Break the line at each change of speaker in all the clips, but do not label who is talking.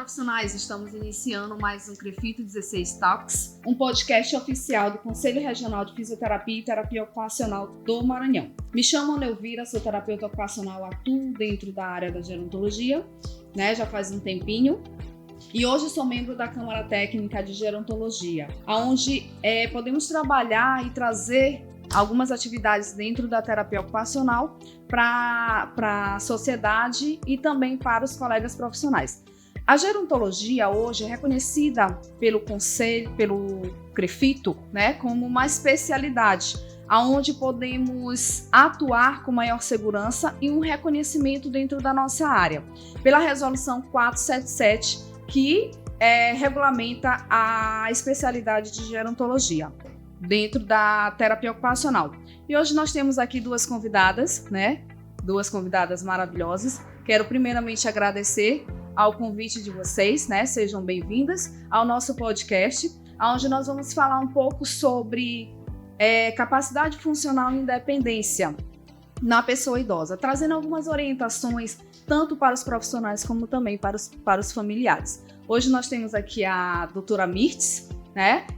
profissionais, estamos iniciando mais um CREFITO 16 Talks, um podcast oficial do Conselho Regional de Fisioterapia e Terapia Ocupacional do Maranhão. Me chamo Ana Elvira, sou terapeuta ocupacional, atuo dentro da área da gerontologia, já faz um tempinho. E hoje sou membro da Câmara Técnica de Gerontologia, onde podemos trabalhar e trazer algumas atividades dentro da terapia ocupacional para a sociedade e também para os colegas profissionais. A gerontologia hoje é reconhecida pelo Conselho, pelo CREFITO, como uma especialidade, onde podemos atuar com maior segurança e um reconhecimento dentro da nossa área, pela Resolução 477, que regulamenta a especialidade de gerontologia dentro da terapia ocupacional. E hoje nós temos aqui duas convidadas maravilhosas. Quero primeiramente agradecer ao convite de vocês, sejam bem-vindas ao nosso podcast, onde nós vamos falar um pouco sobre capacidade funcional e independência na pessoa idosa, trazendo algumas orientações tanto para os profissionais como também para os familiares. Hoje nós temos aqui a doutora Mirtes,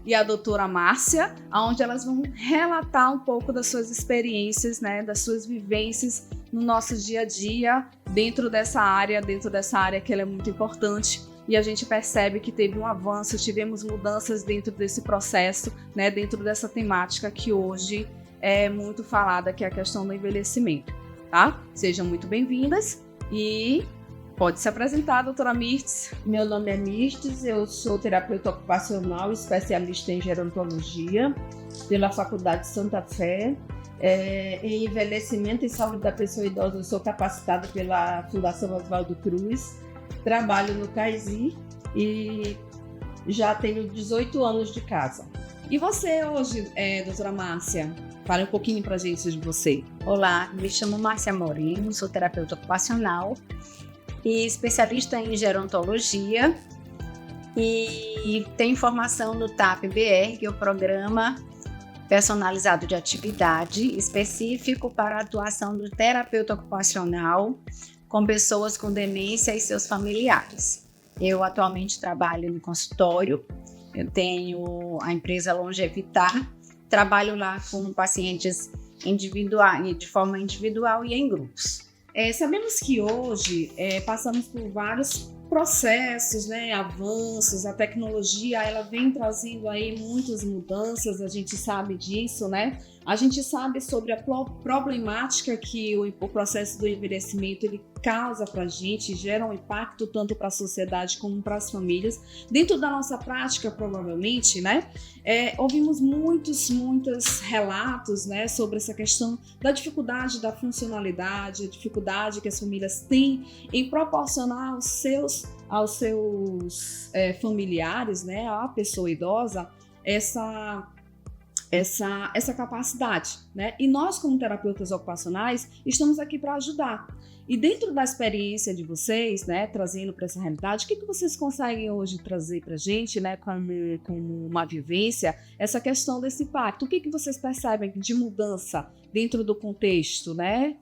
e a doutora Márcia, onde elas vão relatar um pouco das suas experiências, das suas vivências no nosso dia a dia, dentro dessa área que ela é muito importante, e a gente percebe que teve um avanço, tivemos mudanças dentro desse processo, dentro dessa temática que hoje é muito falada, que é a questão do envelhecimento, tá? Sejam muito bem-vindas e pode se apresentar, doutora Mirtes.
Meu nome é Mirtes, eu sou terapeuta ocupacional, especialista em gerontologia pela Faculdade de Santa Fé. Em envelhecimento e saúde da pessoa idosa, eu sou capacitada pela Fundação Oswaldo Cruz, trabalho no CAISI e já tenho 18 anos de casa.
E você hoje, doutora Márcia? Fale um pouquinho pra gente de você.
Olá, me chamo Márcia Moreno, sou terapeuta ocupacional e especialista em gerontologia e tenho formação no TAP-BR, que é o Programa Personalizado de Atividade, específico para a atuação do terapeuta ocupacional com pessoas com demência e seus familiares. Eu atualmente trabalho no consultório, eu tenho a empresa Longevitar, trabalho lá com pacientes individuais, de forma individual e em grupos.
Sabemos que hoje passamos por vários processos, avanços, a tecnologia ela vem trazendo aí muitas mudanças, a gente sabe disso, A gente sabe sobre a problemática que o processo do envelhecimento ele causa para a gente, gera um impacto tanto para a sociedade como para as famílias. Dentro da nossa prática, provavelmente, ouvimos muitos relatos, sobre essa questão da dificuldade da funcionalidade, a dificuldade que as famílias têm em proporcionar aos seus familiares, à pessoa idosa, essa capacidade, E nós, como terapeutas ocupacionais, estamos aqui para ajudar. E dentro da experiência de vocês, trazendo para essa realidade, o que vocês conseguem hoje trazer para a gente, como uma vivência, essa questão desse impacto? O que vocês percebem de mudança dentro do contexto,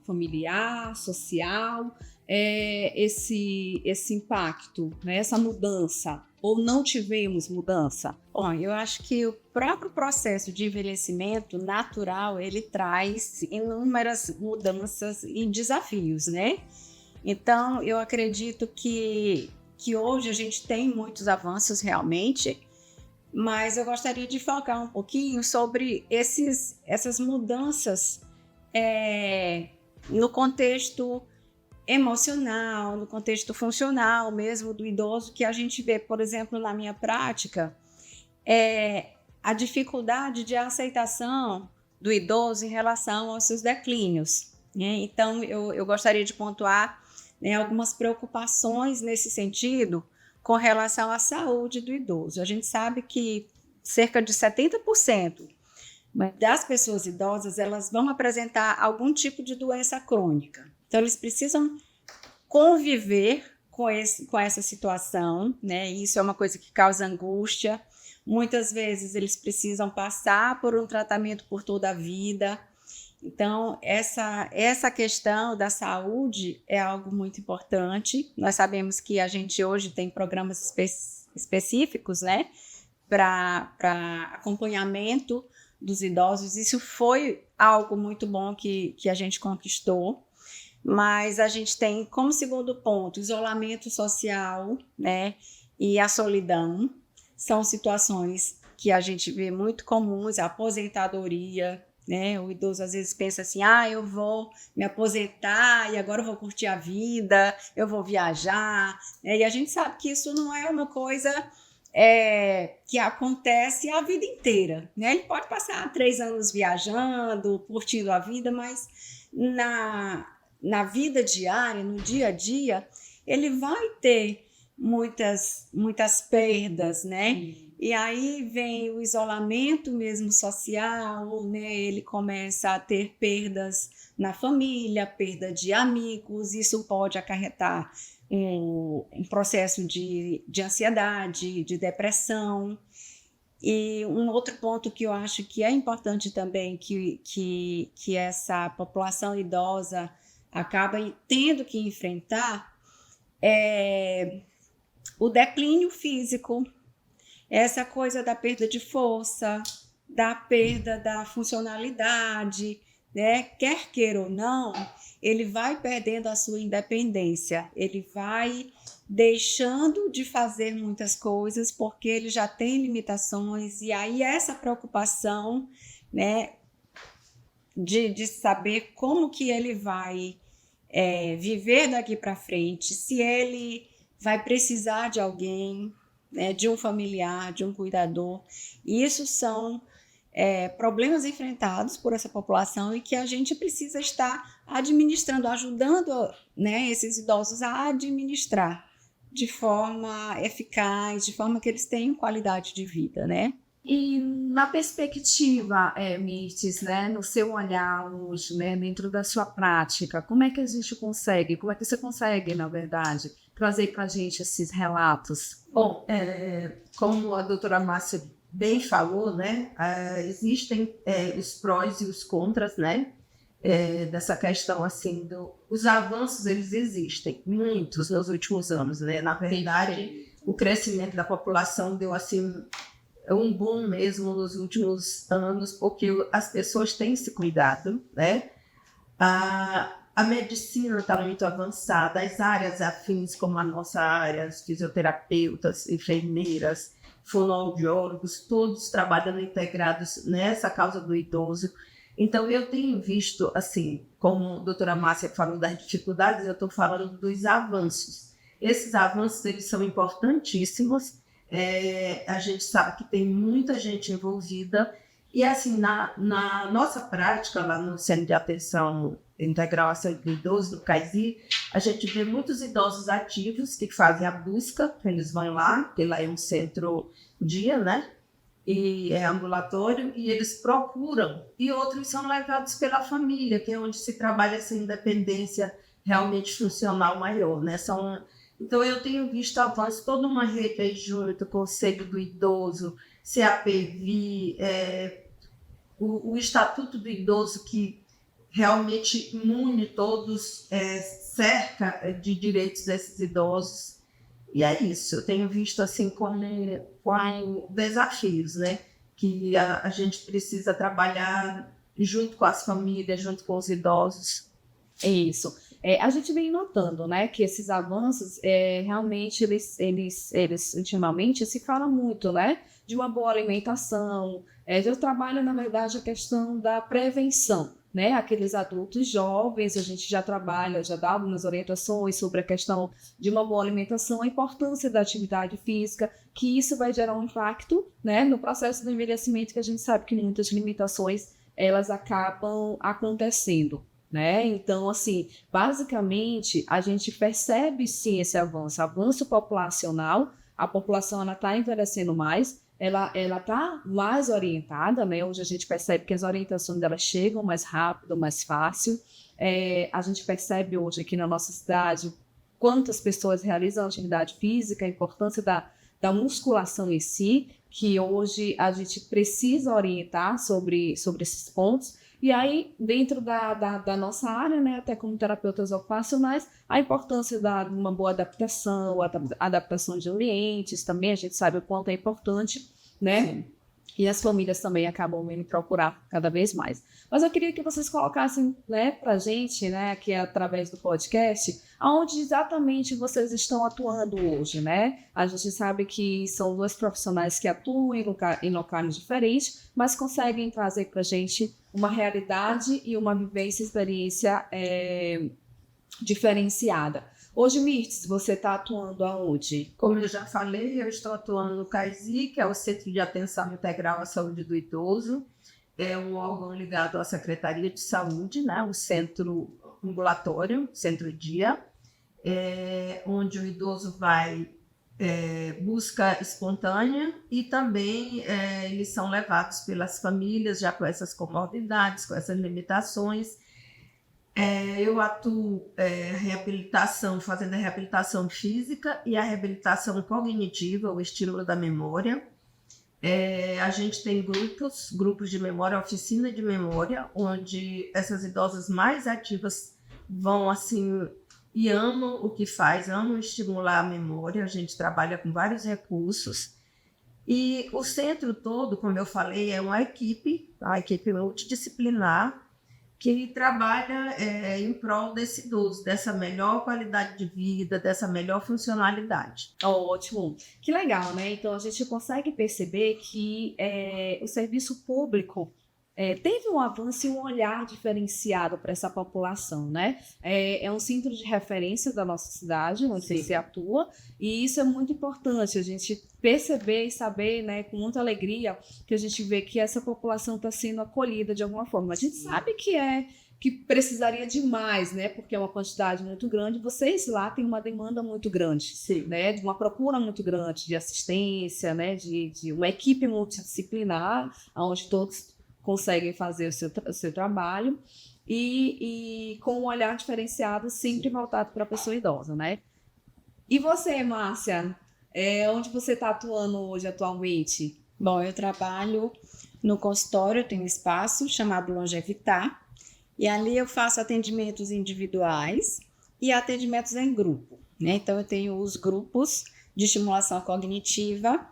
familiar, social, esse impacto, essa mudança? Ou não tivemos mudança?
Bom, eu acho que o próprio processo de envelhecimento natural, ele traz inúmeras mudanças e desafios, Então, eu acredito que hoje a gente tem muitos avanços realmente, mas eu gostaria de focar um pouquinho sobre essas mudanças no contexto emocional, no contexto funcional mesmo do idoso, que a gente vê, por exemplo, na minha prática, a dificuldade de aceitação do idoso em relação aos seus declínios. Então, eu gostaria de pontuar algumas preocupações nesse sentido com relação à saúde do idoso. A gente sabe que cerca de 70% das pessoas idosas elas vão apresentar algum tipo de doença crônica. Então, eles precisam conviver com essa situação, Isso é uma coisa que causa angústia. Muitas vezes, eles precisam passar por um tratamento por toda a vida. Então, essa questão da saúde é algo muito importante. Nós sabemos que a gente hoje tem programas específicos, né, para acompanhamento dos idosos. Isso foi algo muito bom que a gente conquistou. Mas a gente tem como segundo ponto isolamento social, né, e a solidão. São situações que a gente vê muito comuns, a aposentadoria, né? O idoso às vezes pensa assim, eu vou me aposentar e agora eu vou curtir a vida, eu vou viajar, né? E a gente sabe que isso não é uma coisa que acontece a vida inteira, né? Ele pode passar 3 anos viajando, curtindo a vida, mas na vida diária, no dia a dia, ele vai ter muitas perdas, né? E aí vem o isolamento mesmo social, né? Ele começa a ter perdas na família, perda de amigos, isso pode acarretar um processo de ansiedade, de depressão. E um outro ponto que eu acho que é importante também, que essa população idosa acaba tendo que enfrentar, é o declínio físico, essa coisa da perda de força, da perda da funcionalidade, né? Quer queira ou não, ele vai perdendo a sua independência, ele vai deixando de fazer muitas coisas porque ele já tem limitações, e aí essa preocupação, né, de saber como que ele vai viver daqui para frente, se ele vai precisar de alguém, né, de um familiar, de um cuidador. E isso são problemas enfrentados por essa população e que a gente precisa estar administrando, ajudando, né, esses idosos a administrar de forma eficaz, de forma que eles tenham qualidade de vida, né?
E na perspectiva, Mirtes, né, no seu olhar hoje, né, dentro da sua prática, como é que você consegue, na verdade, trazer para a gente esses relatos?
Bom, como a doutora Márcia bem falou, né, existem os prós e os contras, né, dessa questão, assim, os avanços, eles existem, muitos nos últimos anos, né, na verdade, o crescimento da população deu, assim, um boom mesmo nos últimos anos, porque as pessoas têm se cuidado, né? A medicina está muito avançada, as áreas afins, como a nossa área, os fisioterapeutas, enfermeiras, fonoaudiólogos, todos trabalhando integrados nessa causa do idoso. Então, eu tenho visto, assim, como a doutora Márcia falou das dificuldades, eu estou falando dos avanços. Esses avanços, eles são importantíssimos. A gente sabe que tem muita gente envolvida e, assim, na nossa prática lá no Centro de Atenção Integral à Saúde do Idoso, do CAISI, a gente vê muitos idosos ativos que fazem a busca, eles vão lá, porque lá é um centro dia, né, e é ambulatório, e eles procuram, e outros são levados pela família, que é onde se trabalha essa independência realmente funcional maior, né, Então, eu tenho visto avanço, toda uma rede aí junto, Conselho do Idoso, CAPV, o Estatuto do Idoso, que realmente une todos, cerca de direitos desses idosos. E é isso, eu tenho visto assim com desafios, né? Que a gente precisa trabalhar junto com as famílias, junto com os idosos.
É isso. A gente vem notando, né, que esses avanços, realmente, eles ultimamente se fala muito, né, de uma boa alimentação. Eu trabalho, na verdade, a questão da prevenção, né, aqueles adultos jovens, a gente já trabalha, já dá algumas orientações sobre a questão de uma boa alimentação, a importância da atividade física, que isso vai gerar um impacto, né, no processo do envelhecimento, que a gente sabe que muitas limitações, elas acabam acontecendo. Né? Então, assim, basicamente, a gente percebe sim esse avanço populacional, a população está envelhecendo mais, ela está mais orientada, né? Hoje a gente percebe que as orientações delas chegam mais rápido, mais fácil. A gente percebe hoje aqui na nossa cidade quantas pessoas realizam atividade física, a importância da musculação em si, que hoje a gente precisa orientar sobre esses pontos. E aí, dentro da nossa área, né, até como terapeutas ocupacionais, a importância de uma boa adaptação, adaptação de ambientes também, a gente sabe o quanto é importante, né?
Sim.
E as famílias também acabam vindo procurar cada vez mais. Mas eu queria que vocês colocassem, né, para a gente, né, aqui através do podcast, aonde exatamente vocês estão atuando hoje, né? A gente sabe que são 2 profissionais que atuam em locais diferentes, mas conseguem trazer para a gente uma realidade e uma vivência, experiência diferenciada. Hoje, Mirtes, você está atuando aonde?
Como eu já falei, eu estou atuando no CAISI, que é o Centro de Atenção Integral à Saúde do Idoso. É um órgão ligado à Secretaria de Saúde, né? O centro ambulatório, centro-dia, onde o idoso vai busca espontânea e também eles são levados pelas famílias já com essas comorbidades, com essas limitações. Eu atuo fazendo a reabilitação física e a reabilitação cognitiva, o estímulo da memória. A gente tem grupos de memória, oficina de memória, onde essas idosas mais ativas vão assim e amam o que faz, amam estimular a memória. A gente trabalha com vários recursos. E o centro todo, como eu falei, é uma equipe multidisciplinar, que trabalha em prol desse idoso, dessa melhor qualidade de vida, dessa melhor funcionalidade.
Ótimo, que legal, né? Então a gente consegue perceber que o serviço público teve um avanço e um olhar diferenciado para essa população, né? É um centro de referência da nossa cidade, onde você atua, e isso é muito importante, a gente perceber e saber, né, com muita alegria, que a gente vê que essa população está sendo acolhida de alguma forma. A gente sabe que precisaria de mais, né? Porque é uma quantidade muito grande. Vocês lá têm uma demanda muito grande, né? De uma procura muito grande de assistência, né? De uma equipe multidisciplinar, onde todos conseguem fazer o seu trabalho e com um olhar diferenciado, sempre voltado para a pessoa idosa, né? E você, Márcia, onde você está atuando hoje, atualmente?
Bom, eu trabalho no consultório, eu tenho um espaço chamado Longevitar, e ali eu faço atendimentos individuais e atendimentos em grupo, né? Então, eu tenho os grupos de estimulação cognitiva.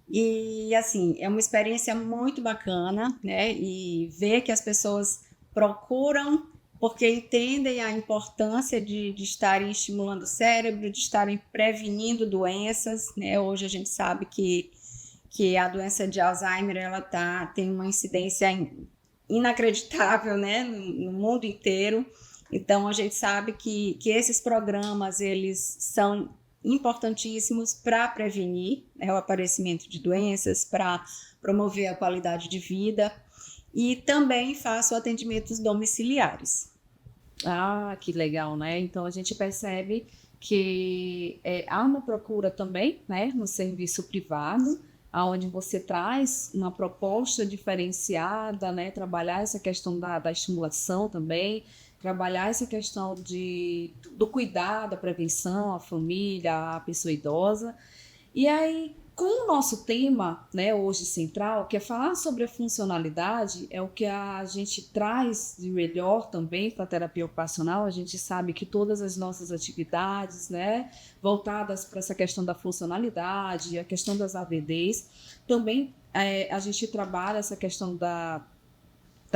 E, assim, é uma experiência muito bacana, né? E ver que as pessoas procuram porque entendem a importância de estarem estimulando o cérebro, de estarem prevenindo doenças, né? Hoje a gente sabe que a doença de Alzheimer tem uma incidência inacreditável, né? No mundo inteiro. Então, a gente sabe que esses programas, eles são importantíssimos para prevenir o aparecimento de doenças, para promover a qualidade de vida, e também faço atendimentos domiciliares.
Ah, que legal, né? Então a gente percebe que há uma procura também, né, no serviço privado, onde você traz uma proposta diferenciada, né, trabalhar essa questão da estimulação também, trabalhar essa questão do cuidado, da prevenção, a família, a pessoa idosa. E aí, com o nosso tema, né, hoje central, que é falar sobre a funcionalidade, é o que a gente traz de melhor também para a terapia ocupacional. A gente sabe que todas as nossas atividades, né, voltadas para essa questão da funcionalidade, a questão das AVDs, também a gente trabalha essa questão da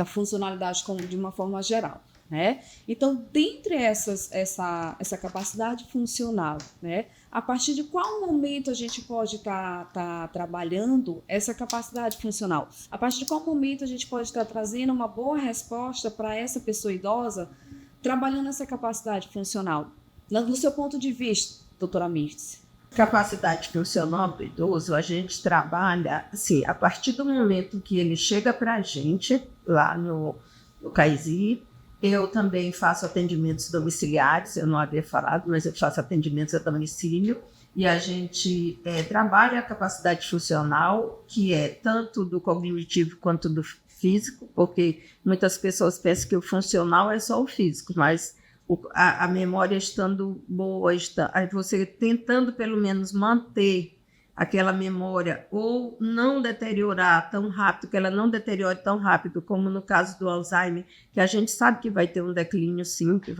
funcionalidade de uma forma geral. Né? Então, dentre essa capacidade funcional, né, a partir de qual momento a gente pode estar trabalhando essa capacidade funcional? A partir de qual momento a gente pode estar trazendo uma boa resposta para essa pessoa idosa, trabalhando essa capacidade funcional? No seu ponto de vista, doutora Mirtes.
Capacidade funcional do idoso, a gente trabalha assim, a partir do momento que ele chega para a gente, lá no CAISI. Eu também faço atendimentos domiciliares, eu não havia falado, mas eu faço atendimentos a domicílio, e a gente trabalha a capacidade funcional, que é tanto do cognitivo quanto do físico, porque muitas pessoas pensam que o funcional é só o físico, mas a memória estando boa, você tentando pelo menos manter aquela memória ou não deteriorar tão rápido, que ela não deteriore tão rápido, como no caso do Alzheimer, que a gente sabe que vai ter um declínio sim, que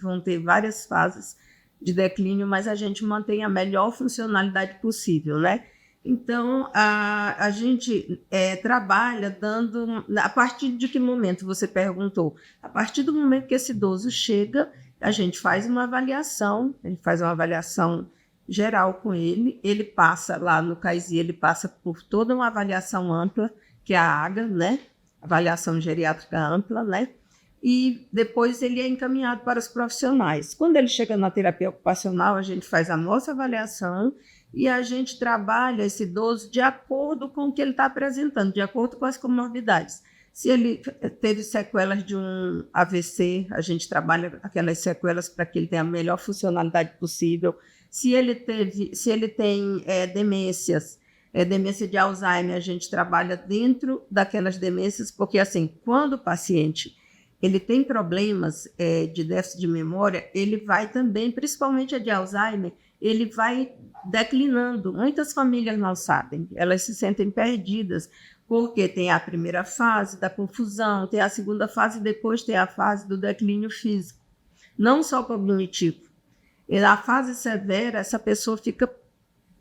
vão ter várias fases de declínio, mas a gente mantém a melhor funcionalidade possível, né? Então, a gente trabalha dando... A partir de que momento, você perguntou? A partir do momento que esse idoso chega, a gente faz uma avaliação, geral com ele, ele passa lá no CAISI, ele passa por toda uma avaliação ampla, que é a AGA, né? Avaliação geriátrica ampla, né? E depois ele é encaminhado para os profissionais. Quando ele chega na terapia ocupacional, a gente faz a nossa avaliação e a gente trabalha esse idoso de acordo com o que ele está apresentando, de acordo com as comorbidades. Se ele teve sequelas de um AVC, a gente trabalha aquelas sequelas para que ele tenha a melhor funcionalidade possível. Se ele tem demências, demência de Alzheimer, a gente trabalha dentro daquelas demências, porque assim, quando o paciente ele tem problemas de déficit de memória, ele vai também, principalmente a de Alzheimer, ele vai declinando. Muitas famílias não sabem, elas se sentem perdidas, porque tem a primeira fase da confusão, tem a segunda fase e depois tem a fase do declínio físico, não só cognitivo. E na fase severa, essa pessoa fica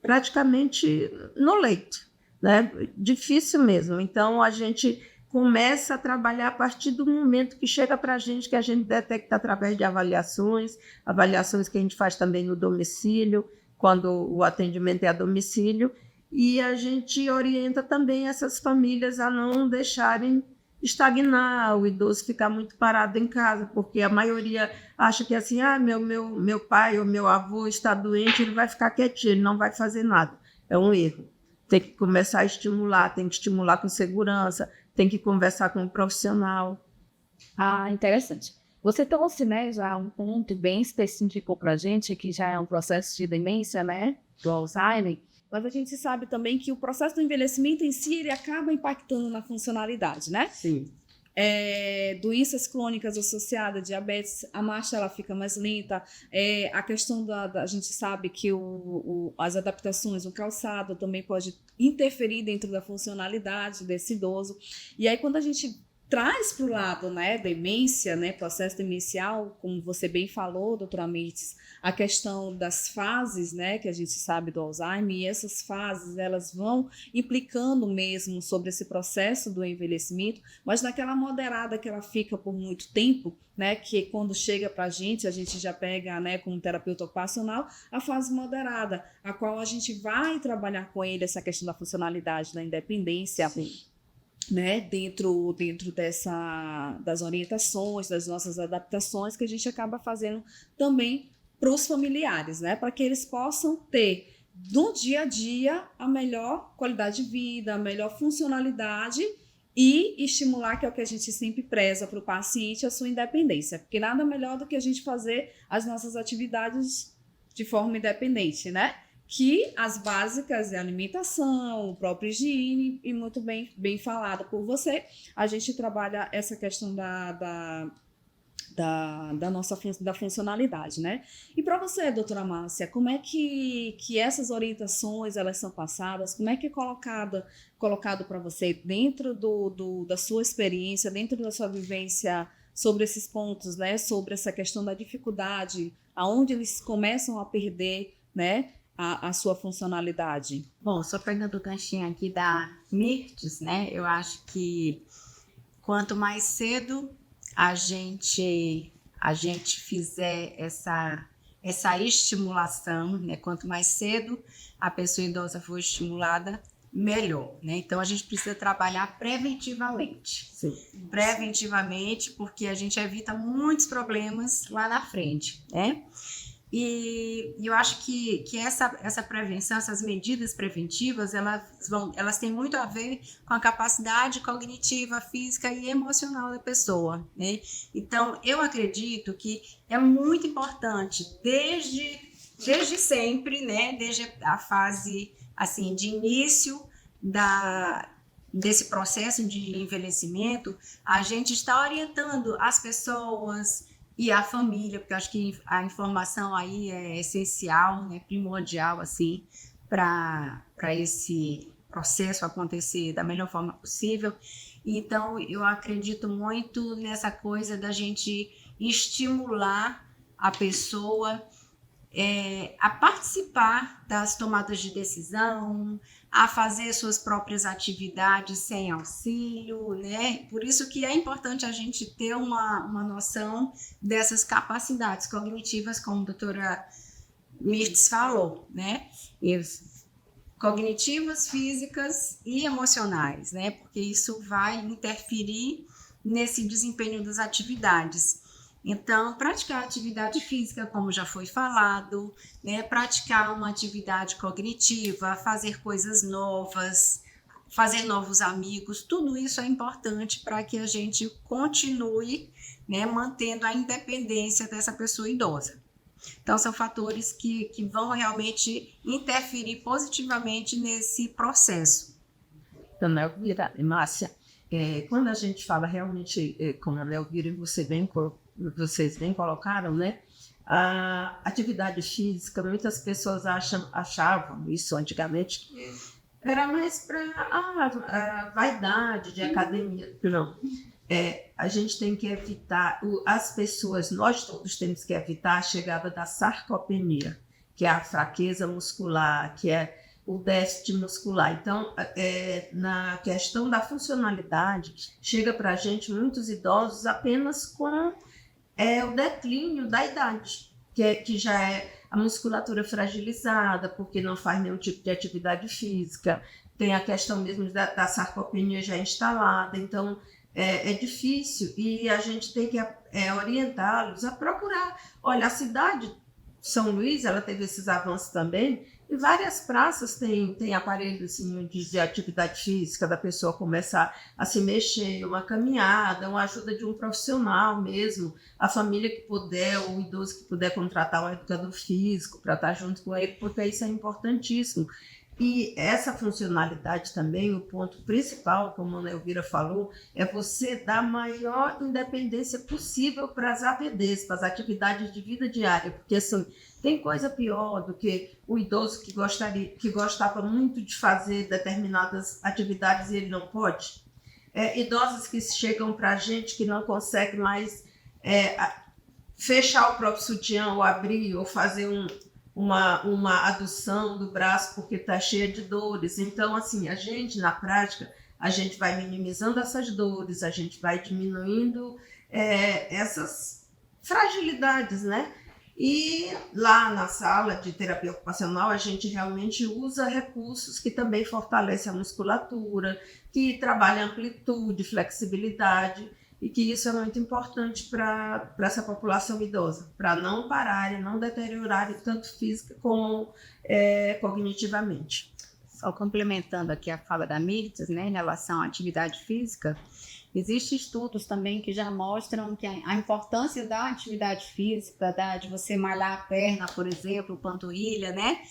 praticamente no leito, né? Difícil mesmo. Então, a gente começa a trabalhar a partir do momento que chega para a gente, que a gente detecta através de avaliações que a gente faz também no domicílio, quando o atendimento é a domicílio, e a gente orienta também essas famílias a não deixarem estagnar, o idoso ficar muito parado em casa, porque a maioria acha que assim, meu pai ou meu avô está doente, ele vai ficar quietinho, ele não vai fazer nada. É um erro. Tem que começar a estimular, tem que estimular com segurança, tem que conversar com um profissional.
Ah, interessante. Você trouxe, né, já um ponto bem específico para a gente, que já é um processo de demência, né, do Alzheimer, mas a gente sabe também que o processo do envelhecimento em si, ele acaba impactando na funcionalidade, né?
Sim.
Doenças crônicas associadas à diabetes, a marcha ela fica mais lenta, a questão a gente sabe que as adaptações, o calçado também pode interferir dentro da funcionalidade desse idoso, e aí quando a gente traz para o lado, né, demência, né, processo demencial, como você bem falou, doutora Mirtes, a questão das fases, né, que a gente sabe do Alzheimer, e essas fases, elas vão implicando mesmo sobre esse processo do envelhecimento, mas naquela moderada que ela fica por muito tempo, né, que quando chega para a gente já pega, né, como terapeuta ocupacional, a fase moderada, a qual a gente vai trabalhar com ele essa questão da funcionalidade, da independência,
Sim.
Né, dentro das orientações, das nossas adaptações que a gente acaba fazendo também para os familiares, né, para que eles possam ter no dia a dia a melhor qualidade de vida, a melhor funcionalidade e estimular, que é o que a gente sempre preza para o paciente, a sua independência, porque nada melhor do que a gente fazer as nossas atividades de forma independente, né? Que as básicas é alimentação, o próprio higiene, e muito bem falado por você, a gente trabalha essa questão da nossa da funcionalidade, né? E para você, doutora Márcia, como é que essas orientações elas são passadas? Como é que é colocado para você dentro da sua experiência, dentro da sua vivência sobre esses pontos, né? Sobre essa questão da dificuldade, aonde eles começam a perder, né, a sua funcionalidade?
Bom, só pegando o ganchinho aqui da Mirtes, né? Eu acho que quanto mais cedo a gente fizer essa estimulação, né? Quanto mais cedo a pessoa idosa for estimulada, melhor, né? Então a gente precisa trabalhar preventivamente.
Sim.
Preventivamente, porque a gente evita muitos problemas lá na frente, né? E eu acho que essa prevenção, essas medidas preventivas, elas têm muito a ver com a capacidade cognitiva, física e emocional da pessoa, né? Então, eu acredito que é muito importante, desde sempre, né? Desde a fase assim, de início desse processo de envelhecimento, a gente está orientando as pessoas e a família, porque eu acho que a informação aí é essencial, né, primordial, assim, para esse processo acontecer da melhor forma possível. Então, eu acredito muito nessa coisa da gente estimular a pessoa a participar das tomadas de decisão, a fazer suas próprias atividades sem auxílio, né? Por isso que é importante a gente ter uma noção dessas capacidades cognitivas, como a doutora Mirtz falou, né? Cognitivas, físicas e emocionais, né? Porque isso vai interferir nesse desempenho das atividades. Então, praticar atividade física, como já foi falado, né? Praticar uma atividade cognitiva, fazer coisas novas, fazer novos amigos, tudo isso é importante para que a gente continue, né, mantendo a independência dessa pessoa idosa. Então, são fatores que vão realmente interferir positivamente nesse processo.
Dona Elvira e Márcia, quando a gente fala realmente, como a Elvira e vocês bem colocaram, né? A atividade física, muitas pessoas achavam isso antigamente, era mais para vaidade de academia. Não. A gente tem que evitar, nós todos temos que evitar a chegada da sarcopenia, que é a fraqueza muscular, que é o déficit muscular. Então, na questão da funcionalidade, chega para a gente muitos idosos apenas com o declínio da idade, que já é a musculatura fragilizada, porque não faz nenhum tipo de atividade física, tem a questão mesmo da sarcopenia já instalada, então é difícil e a gente tem que orientá-los a procurar. Olha, a cidade de São Luís, ela teve esses avanços também, e várias praças têm aparelhos assim, de atividade física, da pessoa começar a se mexer, uma caminhada, uma ajuda de um profissional mesmo, a família que puder, ou o idoso que puder contratar um educador físico para estar junto com ele, porque isso é importantíssimo. E essa funcionalidade também, o ponto principal, como a Ana Elvira falou, é você dar a maior independência possível para as AVDs, para as atividades de vida diária, porque assim, tem coisa pior do que o idoso que gostava muito de fazer determinadas atividades e ele não pode. Idosos que chegam para a gente que não conseguem mais fechar o próprio sutiã ou abrir ou fazer uma adução do braço porque está cheia de dores. Então, assim, a gente, na prática, a gente vai minimizando essas dores, a gente vai diminuindo essas fragilidades, né? E lá na sala de terapia ocupacional, a gente realmente usa recursos que também fortalecem a musculatura, que trabalham amplitude, flexibilidade, e que isso é muito importante para essa população idosa, para não pararem, não deteriorarem tanto física como cognitivamente.
Só complementando aqui a fala da Mirtz, né, em relação à atividade física, existem estudos também que já mostram que a importância da atividade física, de você malhar a perna, por exemplo, panturrilha, né,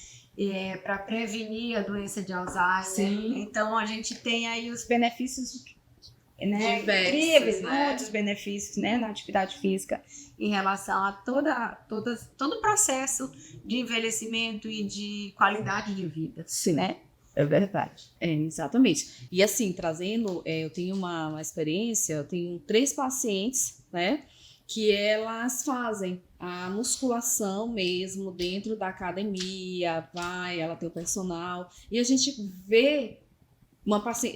para prevenir a doença de Alzheimer.
Sim.
Então, a gente tem aí os benefícios, né,
diversos,
incríveis,
né?
muitos benefícios, né, na atividade física em relação a todo o processo de envelhecimento e de qualidade de vida.
Sim,
né?
É verdade.
Exatamente. E assim, trazendo, eu tenho uma experiência, eu tenho 3 pacientes, né, que elas fazem a musculação mesmo dentro da academia, ela tem o personal, e a gente vê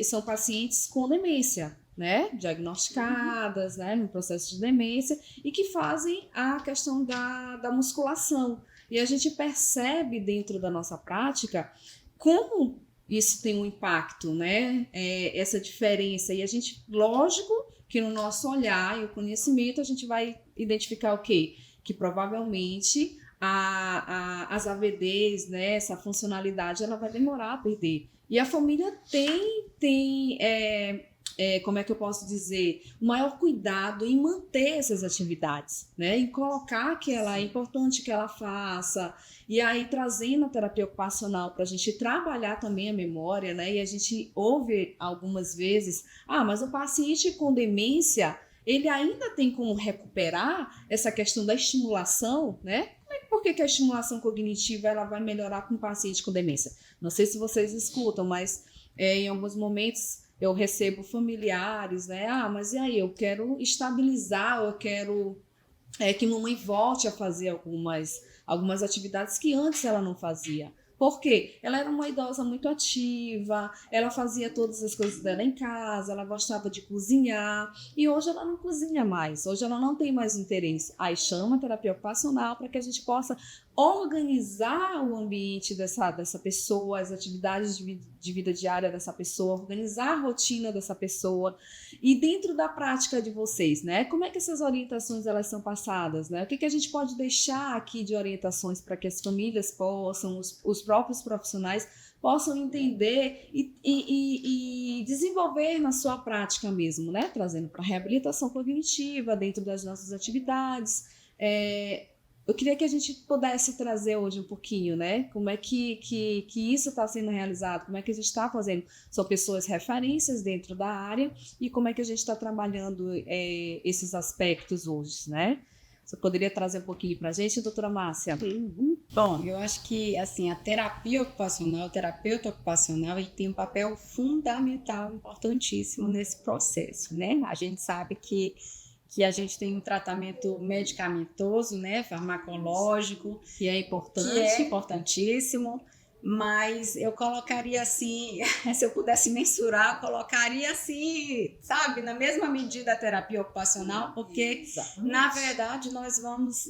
são pacientes com demência, né, diagnosticadas, né, no processo de demência, e que fazem a questão da musculação. E a gente percebe dentro da nossa prática como isso tem um impacto, né, essa diferença. E a gente, lógico, que no nosso olhar e o conhecimento a gente vai identificar o quê? Que provavelmente as AVDs, né, essa funcionalidade, ela vai demorar a perder. E a família tem como é que eu posso dizer, o maior cuidado em manter essas atividades, né? Em colocar que é importante que ela faça, e aí trazendo a terapia ocupacional para a gente trabalhar também a memória, né? E a gente ouve algumas vezes, mas o paciente com demência, ele ainda tem como recuperar essa questão da estimulação, né? por que a estimulação cognitiva ela vai melhorar com o paciente com demência? Não sei se vocês escutam, mas em alguns momentos eu recebo familiares, né? Ah, mas e aí, eu quero estabilizar, eu quero que mamãe volte a fazer algumas atividades que antes ela não fazia. Por quê? Ela era uma idosa muito ativa, ela fazia todas as coisas dela em casa, ela gostava de cozinhar, e hoje ela não cozinha mais, hoje ela não tem mais interesse. Aí chama a terapia ocupacional para que a gente possa organizar o ambiente dessa pessoa, as atividades de vida diária dessa pessoa, organizar a rotina dessa pessoa. E dentro da prática de vocês, né? Como é que essas orientações elas são passadas, né? O que a gente pode deixar aqui de orientações para que as famílias possam, os próprios profissionais possam entender e desenvolver na sua prática mesmo, né? Trazendo para a reabilitação cognitiva dentro das nossas atividades. Eu queria que a gente pudesse trazer hoje um pouquinho, né? Como é que isso está sendo realizado, como é que a gente está fazendo. São pessoas referências dentro da área e como é que a gente está trabalhando esses aspectos hoje, né? Você poderia trazer um pouquinho para a gente, doutora Márcia?
Bom, eu acho que assim, a terapia ocupacional, o terapeuta ocupacional, ele tem um papel fundamental, importantíssimo nesse processo, né? A gente sabe que a gente tem um tratamento medicamentoso, né, farmacológico,
que é importante,
que é importantíssimo, mas eu colocaria assim, se eu pudesse mensurar, eu colocaria assim, sabe, na mesma medida a terapia ocupacional, porque, exatamente, na verdade, nós vamos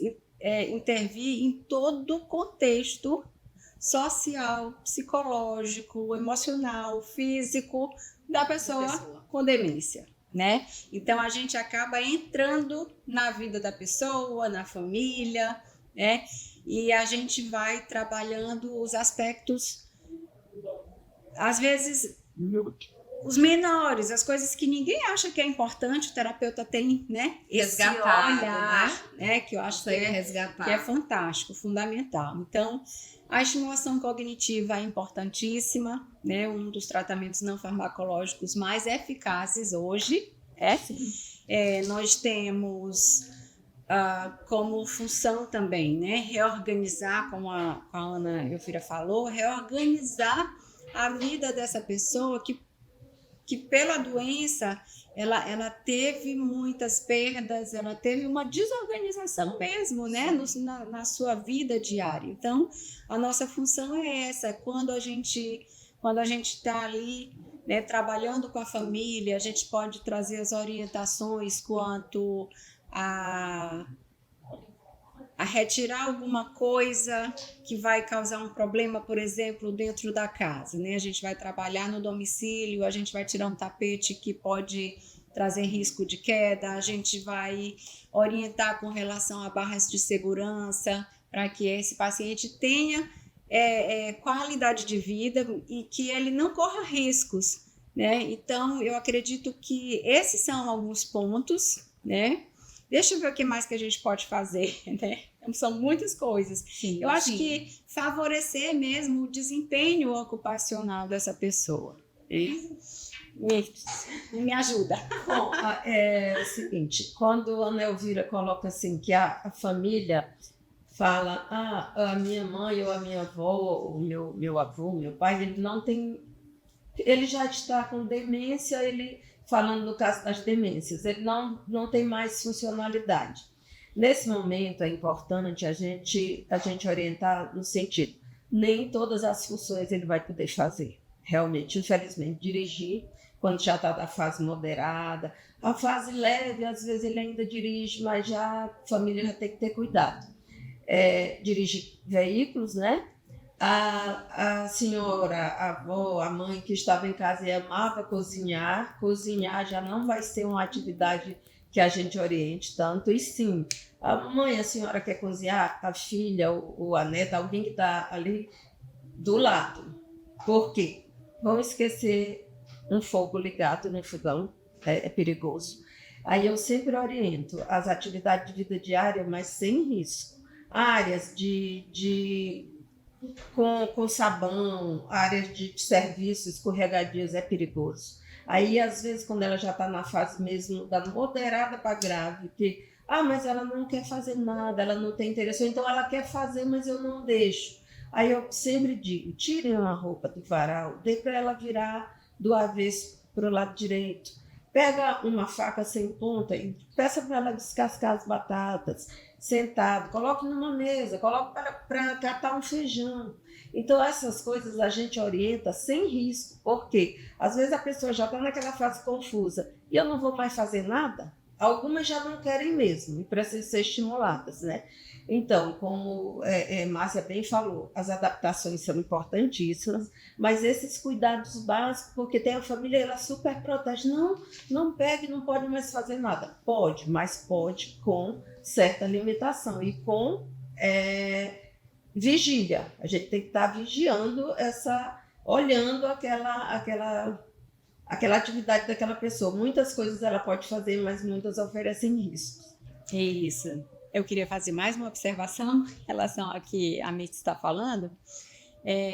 intervir em todo o contexto social, psicológico, emocional, físico da pessoa com demência, né? Então a gente acaba entrando na vida da pessoa, na família, né? E a gente vai trabalhando os aspectos, às vezes, os menores, as coisas que ninguém acha que é importante, o terapeuta tem, né? Esse olhar, né? Que eu acho que é fantástico, fundamental. Então, a estimulação cognitiva é importantíssima, né? Um dos tratamentos não farmacológicos mais eficazes hoje. Nós temos como função também, né? Reorganizar, como a Ana Elvira falou, reorganizar a vida dessa pessoa que pela doença ela teve muitas perdas, ela teve uma desorganização mesmo, né, na sua vida diária. Então, a nossa função é essa, quando a gente está ali, né, trabalhando com a família, a gente pode trazer as orientações quanto a retirar alguma coisa que vai causar um problema, por exemplo, dentro da casa, né? A gente vai trabalhar no domicílio, a gente vai tirar um tapete que pode trazer risco de queda, a gente vai orientar com relação a barras de segurança para que esse paciente tenha qualidade de vida e que ele não corra riscos, né? Então, eu acredito que esses são alguns pontos, né? Deixa eu ver o que mais que a gente pode fazer, né? São muitas coisas.
Sim,
eu acho que favorecer mesmo o desempenho ocupacional dessa pessoa. Me ajuda.
Bom, é o seguinte, quando a Ana Elvira coloca assim, que a família fala, a minha mãe ou a minha avó, o meu avô, meu pai, ele já está com demência, falando no caso das demências, ele não tem mais funcionalidade. Nesse momento é importante a gente orientar no sentido, nem todas as funções ele vai poder fazer, realmente, infelizmente, dirigir quando já está da fase moderada, a fase leve, às vezes ele ainda dirige, mas já a família já tem que ter cuidado. Dirige veículos, né? A senhora, a avó, a mãe que estava em casa e amava cozinhar já não vai ser uma atividade que a gente oriente tanto, e sim, a mãe, a senhora quer cozinhar, a filha ou a neta, alguém que está ali do lado. Por quê? Vamos esquecer um fogo ligado no fogão, é perigoso. Aí eu sempre oriento as atividades de vida diária, mas sem risco. Áreas com sabão, áreas de serviços escorregadios é perigoso. Aí, às vezes, quando ela já está na fase mesmo da moderada para grave, que Ah, mas ela não quer fazer nada, ela não tem interesse, ou então ela quer fazer, mas eu não deixo. Aí eu sempre digo, tirem uma roupa do varal, dê para ela virar do avesso para o lado direito. Pega uma faca sem ponta e peça para ela descascar as batatas, sentado, coloque numa mesa, coloque para catar um feijão. Então, essas coisas a gente orienta sem risco, porque às vezes a pessoa já está naquela fase confusa e eu não vou mais fazer nada. Algumas já não querem mesmo e precisam ser estimuladas, né? Então, como Márcia bem falou, as adaptações são importantíssimas, mas esses cuidados básicos, porque tem a família, ela super protege. Não, não pegue, não pode mais fazer nada. Pode, mas pode com certa limitação e com vigília. A gente tem que estar vigiando olhando aquela atividade daquela pessoa. Muitas coisas ela pode fazer, mas muitas oferecem riscos.
Isso. Eu queria fazer mais uma observação em relação ao que a Mitz está falando.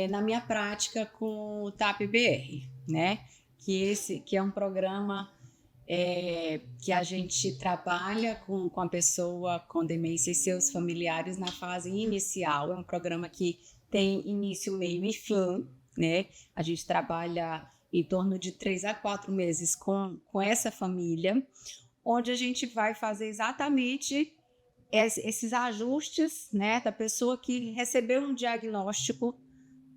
Na minha prática com o TAP-BR, né? Que é um programa que a gente trabalha com a pessoa com demência e seus familiares na fase inicial. É um programa que tem início, meio e fim, né? A gente trabalha em torno de 3 a 4 meses com essa família, onde a gente vai fazer exatamente esses ajustes, né, da pessoa que recebeu um diagnóstico,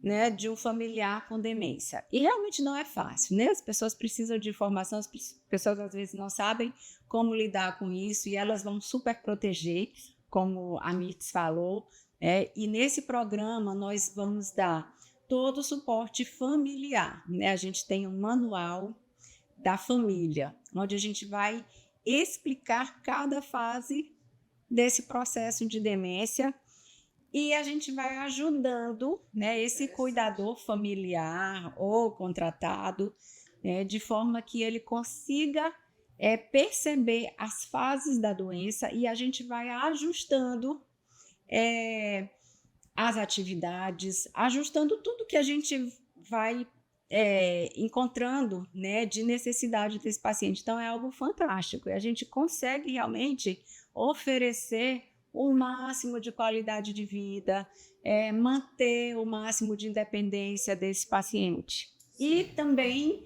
né, de um familiar com demência. E realmente não é fácil, né? As pessoas precisam de informação, as pessoas às vezes não sabem como lidar com isso e elas vão super proteger, como a Mitz falou, e nesse programa nós vamos dar todo o suporte familiar, né? A gente tem um manual da família, onde a gente vai explicar cada fase desse processo de demência e a gente vai ajudando, né, esse cuidador familiar ou contratado, né, de forma que ele consiga perceber as fases da doença e a gente vai ajustando as atividades, ajustando tudo que a gente vai encontrando, né, de necessidade desse paciente. Então, é algo fantástico e a gente consegue realmente oferecer o máximo de qualidade de vida, manter o máximo de independência desse paciente. E também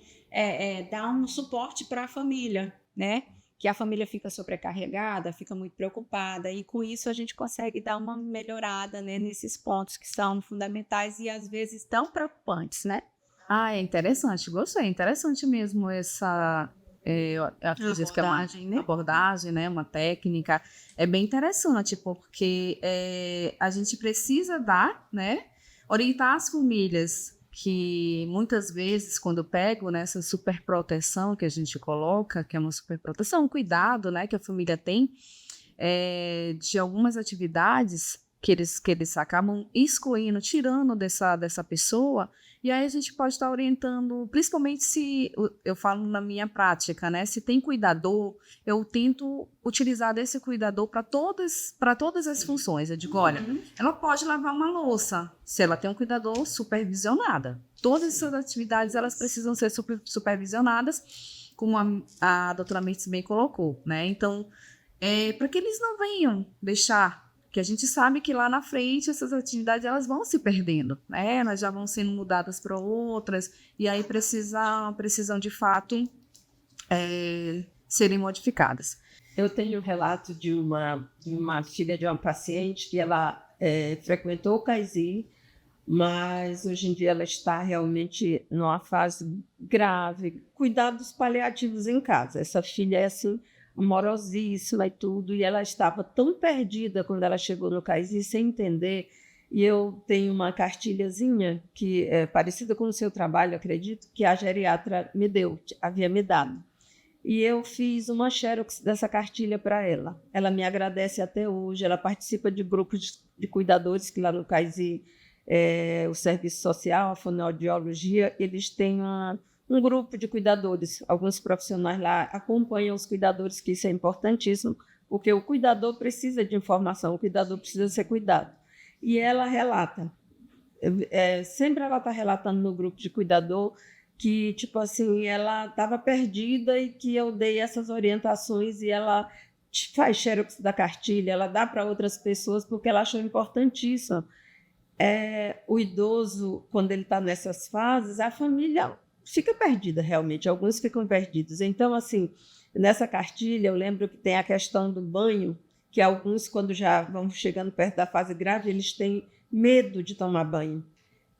dar um suporte para a família, né? Que a família fica sobrecarregada, fica muito preocupada, e com isso a gente consegue dar uma melhorada, né, nesses pontos que são fundamentais e às vezes tão preocupantes, né?
Ah, é interessante, gostei, interessante mesmo essa acredito que é uma abordagem, né, uma técnica, é bem interessante, porque a gente precisa dar, né, orientar as famílias que muitas vezes quando eu pego nessa superproteção que a gente coloca, que é uma superproteção, um cuidado, né, que a família tem de algumas atividades que eles acabam excluindo, tirando dessa pessoa, e aí a gente pode estar orientando, principalmente se, eu falo na minha prática, né, se tem cuidador, eu tento utilizar desse cuidador para todas as funções. Eu digo, olha, ela pode lavar uma louça, se ela tem um cuidador supervisionada. Todas essas atividades, elas precisam ser supervisionadas, como a doutora Mitz bem colocou, né, então, para que eles não venham deixar, que a gente sabe que lá na frente essas atividades elas vão se perdendo, né? Elas já vão sendo mudadas para outras e aí precisam de fato serem modificadas.
Eu tenho um relato de uma filha de uma paciente que ela frequentou o CAISI, mas hoje em dia ela está realmente numa fase grave, cuidados paliativos em casa. Essa filha é assim, amorosíssima e tudo, e ela estava tão perdida quando ela chegou no CAISI, sem entender, e eu tenho uma cartilhazinha que é parecida com o seu trabalho, acredito, que a geriatra havia me dado. E eu fiz uma xerox dessa cartilha para ela. Ela me agradece até hoje, ela participa de grupos de cuidadores, que lá no CAISI, o serviço social, a fonoaudiologia, eles têm um grupo de cuidadores, alguns profissionais lá acompanham os cuidadores, que isso é importantíssimo, porque o cuidador precisa de informação, o cuidador precisa ser cuidado. E ela relata, sempre ela está relatando no grupo de cuidador que, tipo assim, ela estava perdida e que eu dei essas orientações e ela faz xerox da cartilha, ela dá para outras pessoas, porque ela achou importantíssimo. O idoso, quando ele está nessas fases, a família fica perdida realmente, alguns ficam perdidos. Então, assim, nessa cartilha eu lembro que tem a questão do banho, que alguns, quando já vão chegando perto da fase grave, eles têm medo de tomar banho.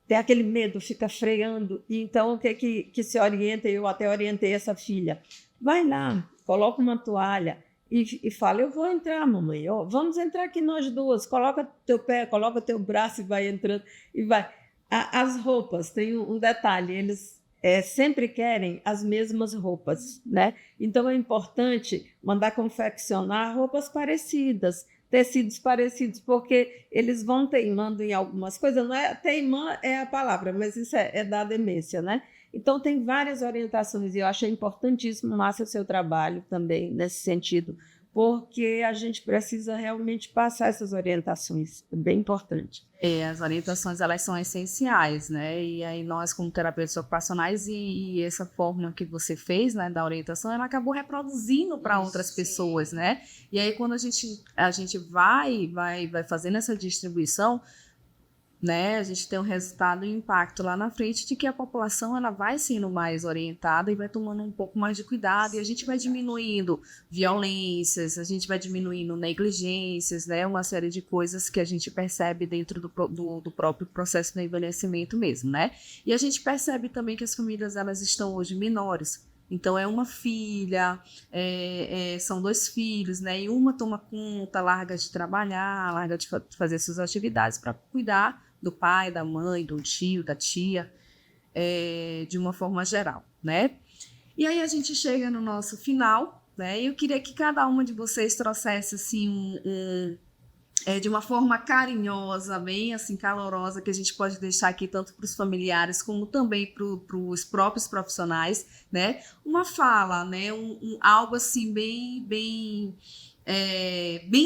Tem aquele medo, fica freando. E então, o que se orienta? Eu até orientei essa filha. Vai lá, coloca uma toalha e fala, eu vou entrar, mamãe. Vamos entrar aqui nós duas. Coloca teu pé, coloca teu braço e vai entrando. E vai. As roupas, tem um detalhe, eles sempre querem as mesmas roupas, né? Então, é importante mandar confeccionar roupas parecidas, tecidos parecidos, porque eles vão teimando em algumas coisas. Não é teimar é a palavra, mas isso é da demência, né? Então, tem várias orientações e eu achei importantíssimo, Márcia, o seu trabalho também nesse sentido, porque a gente precisa realmente passar essas orientações, é bem importante.
As orientações, elas são essenciais, né? E aí nós, como terapeutas ocupacionais, e essa fórmula que você fez, né, da orientação, ela acabou reproduzindo para outras pessoas, né? E aí quando a gente vai fazendo essa distribuição, né, a gente tem um resultado e um impacto lá na frente de que a população ela vai sendo mais orientada e vai tomando um pouco mais de cuidado, e a gente vai diminuindo violências, a gente vai diminuindo negligências, né, uma série de coisas que a gente percebe dentro do próprio processo do envelhecimento mesmo, né? E a gente percebe também que as famílias elas estão hoje menores. Então, é uma filha, são 2 filhos, né? E uma toma conta, larga de trabalhar, larga de fazer suas atividades para cuidar do pai, da mãe, do tio, da tia, de uma forma geral, né? E aí a gente chega no nosso final, né? E eu queria que cada uma de vocês trouxesse, assim, de uma forma carinhosa, bem assim, calorosa, que a gente pode deixar aqui tanto para os familiares como também para os próprios profissionais, né? Uma fala, né? Algo assim bem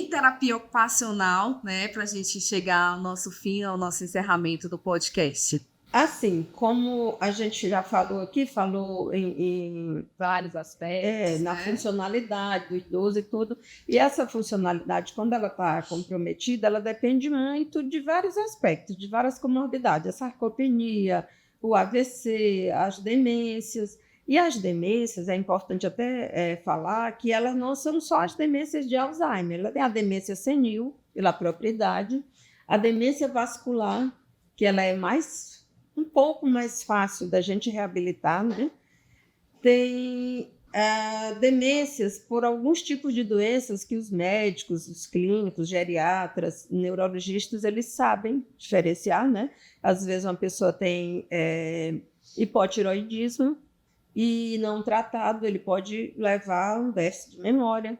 terapia ocupacional, né? Para a gente chegar ao nosso fim, ao nosso encerramento do podcast.
Assim, como a gente já falou aqui, falou em
vários aspectos,
na funcionalidade do idoso e tudo, e essa funcionalidade, quando ela está comprometida, ela depende muito de vários aspectos, de várias comorbidades, a sarcopenia, o AVC, as demências. E as demências, é importante até falar que elas não são só as demências de Alzheimer, ela tem a demência senil, pela própria idade, a demência vascular, que ela é um pouco mais fácil da gente reabilitar, né? Tem demências por alguns tipos de doenças que os médicos, os clínicos, geriatras, neurologistas, eles sabem diferenciar, né? Às vezes uma pessoa tem hipotiroidismo e não tratado, ele pode levar a um déficit de memória.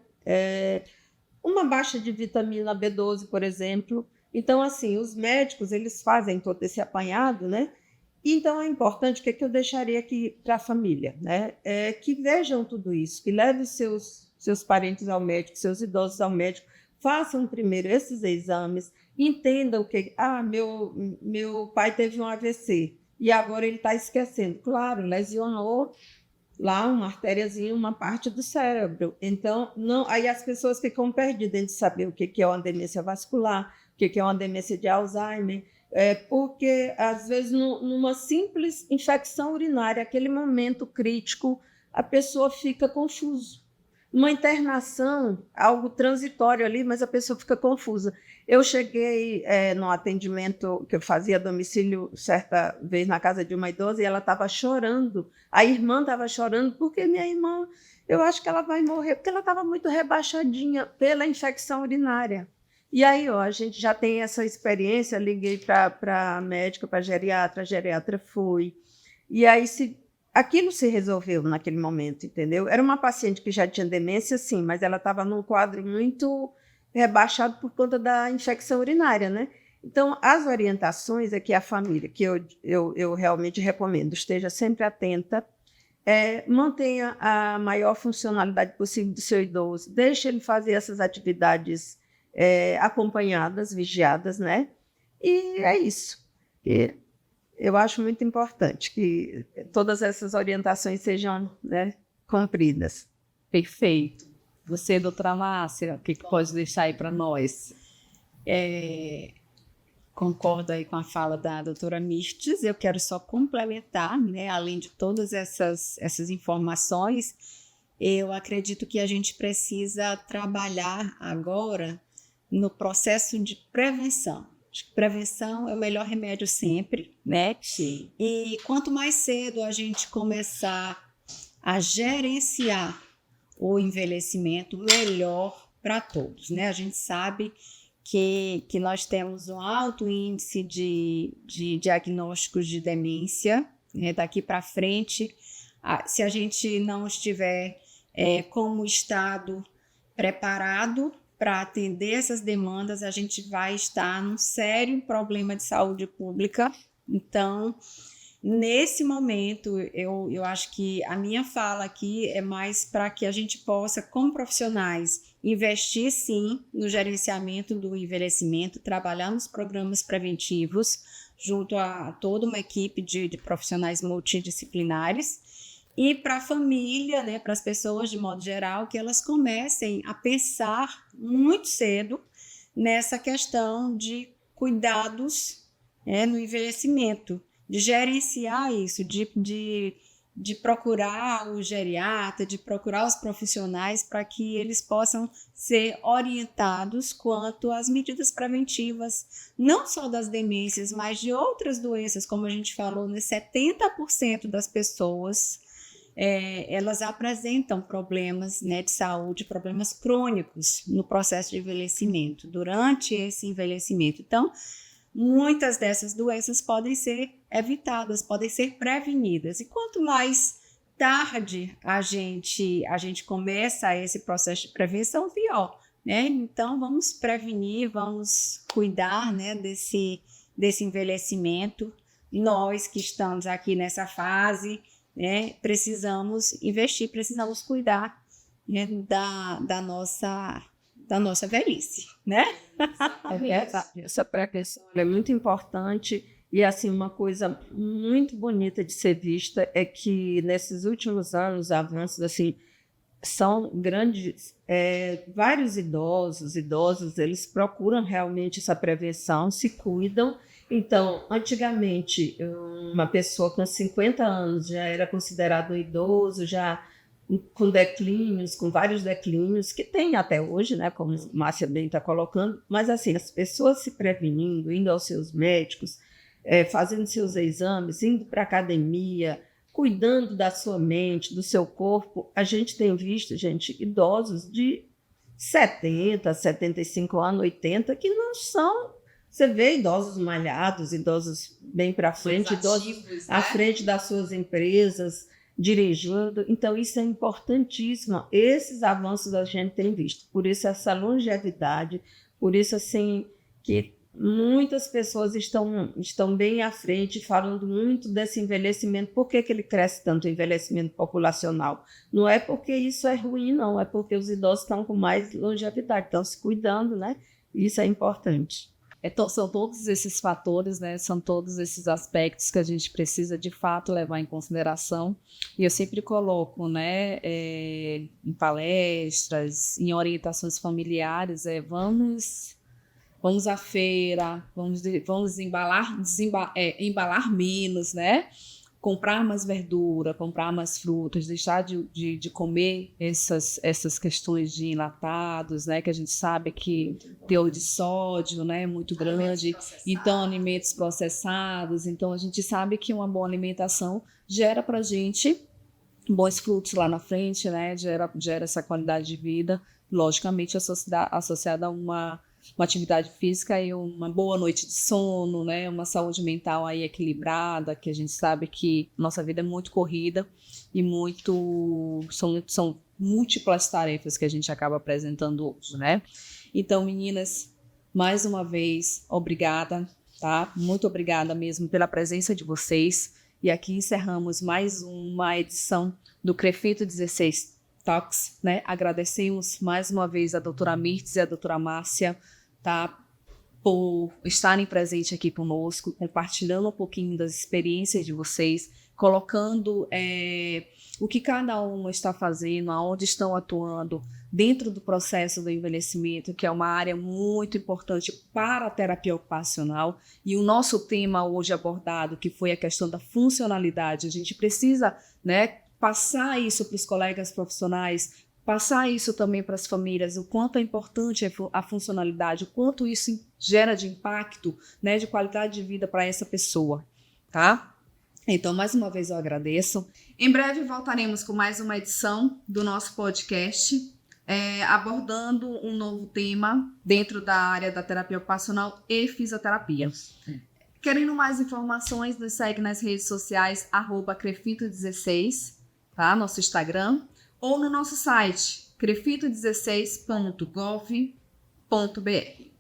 Uma baixa de vitamina B12, por exemplo. Então, assim, os médicos, eles fazem todo esse apanhado, né? Então, é importante, o que eu deixaria aqui para a família, né? Que vejam tudo isso, que levem seus parentes ao médico, seus idosos ao médico, façam primeiro esses exames, entendam que, meu pai teve um AVC e agora ele está esquecendo. Claro, lesionou lá uma artériazinha, uma parte do cérebro. Então, aí as pessoas ficam perdidas de saber o que é uma demência vascular, o que é uma demência de Alzheimer, porque, às vezes, numa simples infecção urinária, aquele momento crítico, a pessoa fica confusa. Uma internação, algo transitório ali, mas a pessoa fica confusa. Eu cheguei no atendimento que eu fazia a domicílio certa vez na casa de uma idosa e ela estava chorando. A irmã estava chorando porque minha irmã, eu acho que ela vai morrer, porque ela estava muito rebaixadinha pela infecção urinária. E aí, a gente já tem essa experiência, liguei para a médica, para a geriatra foi. E aí, aquilo se resolveu naquele momento, entendeu? Era uma paciente que já tinha demência, sim, mas ela estava num quadro muito rebaixado por conta da infecção urinária, né? Então, as orientações é que a família, que eu realmente recomendo, esteja sempre atenta, mantenha a maior funcionalidade possível do seu idoso, deixe ele fazer essas atividades acompanhadas, vigiadas, né? E é isso. Eu acho muito importante que todas essas orientações sejam, né, cumpridas.
Perfeito. Você, doutora Márcia, o que pode deixar aí para nós?
Concordo aí com a fala da doutora Mirtes, eu quero só complementar, né, além de todas essas informações, eu acredito que a gente precisa trabalhar agora no processo de prevenção. Acho que prevenção é o melhor remédio sempre, né?
Sim.
E quanto mais cedo a gente começar a gerenciar o envelhecimento, melhor para todos, né? A gente sabe que nós temos um alto índice de diagnósticos de demência, né? Daqui para frente, se a gente não estiver como Estado preparado para atender essas demandas, a gente vai estar num sério problema de saúde pública. Então, nesse momento, eu acho que a minha fala aqui é mais para que a gente possa, como profissionais, investir sim no gerenciamento do envelhecimento, trabalhar nos programas preventivos, junto a toda uma equipe de profissionais multidisciplinares, e para a família, né, para as pessoas de modo geral, que elas comecem a pensar muito cedo nessa questão de cuidados, no envelhecimento, de gerenciar isso, de procurar o geriatra, de procurar os profissionais para que eles possam ser orientados quanto às medidas preventivas, não só das demências, mas de outras doenças, como a gente falou, né, 70% das pessoas elas apresentam problemas, né, de saúde, problemas crônicos no processo de envelhecimento, durante esse envelhecimento. Então, muitas dessas doenças podem ser evitadas, podem ser prevenidas. E quanto mais tarde a gente começa esse processo de prevenção, pior, né? Então, vamos prevenir, vamos cuidar, né, desse envelhecimento. Nós que estamos aqui nessa fase, né, precisamos investir, precisamos cuidar, né, da nossa velhice, né?
É verdade, essa prevenção é muito importante e assim uma coisa muito bonita de ser vista é que nesses últimos anos avanços assim são grandes, vários idosos eles procuram realmente essa prevenção, se cuidam. Então, antigamente, uma pessoa com 50 anos já era considerado um idoso, já com declínios, com vários declínios, que tem até hoje, né, como a Márcia bem está colocando, mas assim, as pessoas se prevenindo, indo aos seus médicos, fazendo seus exames, indo para a academia, cuidando da sua mente, do seu corpo, a gente tem visto, gente, idosos de 70, 75 anos, 80, que não são... Você vê idosos malhados, idosos bem para frente, idosos à frente das suas empresas, dirigindo. Então, isso é importantíssimo. Esses avanços a gente tem visto. Por isso, essa longevidade, por isso, assim, que muitas pessoas estão bem à frente, falando muito desse envelhecimento. Por que ele cresce tanto, o envelhecimento populacional? Não é porque isso é ruim, não. É porque os idosos estão com mais longevidade, estão se cuidando, né? Isso é importante.
São todos esses fatores, né? São todos esses aspectos que a gente precisa, de fato, levar em consideração. E eu sempre coloco, né, em palestras, em orientações familiares, vamos à feira, vamos embalar menos, né? Comprar mais verdura, comprar mais frutas, deixar de comer essas questões de enlatados, né, que a gente sabe que teor de sódio, né, é muito grande, então alimentos processados, então a gente sabe que uma boa alimentação gera para a gente bons frutos lá na frente, né, gera essa qualidade de vida, logicamente associada a uma atividade física e uma boa noite de sono, né? Uma saúde mental aí equilibrada, que a gente sabe que nossa vida é muito corrida e são múltiplas tarefas que a gente acaba apresentando hoje, né? Então, meninas, mais uma vez, obrigada, tá? Muito obrigada mesmo pela presença de vocês. E aqui encerramos mais uma edição do CREFITO 16 Talks, né? Agradecemos mais uma vez a doutora Mirtes e a doutora Márcia, tá? Por estarem presentes aqui conosco, compartilhando um pouquinho das experiências de vocês, colocando o que cada uma está fazendo, aonde estão atuando dentro do processo do envelhecimento, que é uma área muito importante para a terapia ocupacional. E o nosso tema hoje abordado, que foi a questão da funcionalidade, a gente precisa, né, passar isso para os colegas profissionais, passar isso também para as famílias, o quanto é importante a funcionalidade, o quanto isso gera de impacto, né, de qualidade de vida para essa pessoa, tá? Então, mais uma vez eu agradeço. Em breve voltaremos com mais uma edição do nosso podcast, abordando um novo tema dentro da área da terapia ocupacional e fisioterapia. Querendo mais informações, nos segue nas redes sociais, @crefito16, tá? Nosso Instagram, ou no nosso site, crefito16.gov.br.